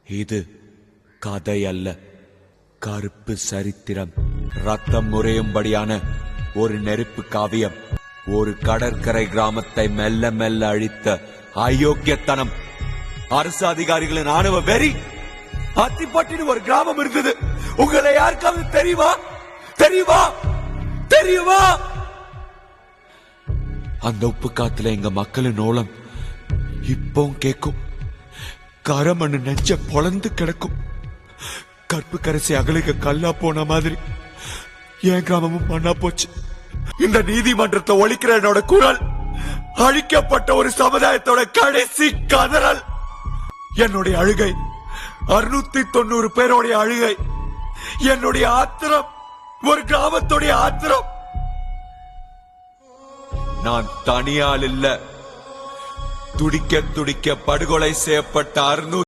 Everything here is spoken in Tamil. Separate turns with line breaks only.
இது கதை அல்ல, கருப்பு சரித்திரம். ரத்தம் முறையும்படியான ஒரு நெருப்பு காவியம். ஒரு கடற்கரை கிராமத்தை மெல்ல மெல்ல அழித்த அயோக்கியத்தனம். அரசு அதிகாரிகளின் ஆணவ வெறி. அத்திப்பட்டின்னு ஒரு கிராமம் இருந்தது. உங்களை யாருக்காவது தெரியுமா? தெரியுமா? தெரியுமா? அந்த உப்பு காத்துல எங்க மக்களின் ஓலம் இப்பவும் கேட்கும். கரமண்ணு நெஞ்ச பொழந்து கிடக்கும். கற்பு கரசி அகலுக்கு கல்லா போன மாதிரி என் கிராமமும் மண்ணா போச்சு. இந்த நீதிமன்றத்தை ஒழிக்கிற என்னோட குரல் அழிக்கப்பட்ட ஒரு சமுதாயத்தோட கடைசி கதறல். என்னுடைய அழுகை 690 பேருடைய அழுகை. என்னுடைய ஆத்திரம் ஒரு கிராமத்துடைய ஆத்திரம். நான் தனியால் இல்ல, துடிக்க துடிக்க படுகொலை செய்யப்பட்ட 600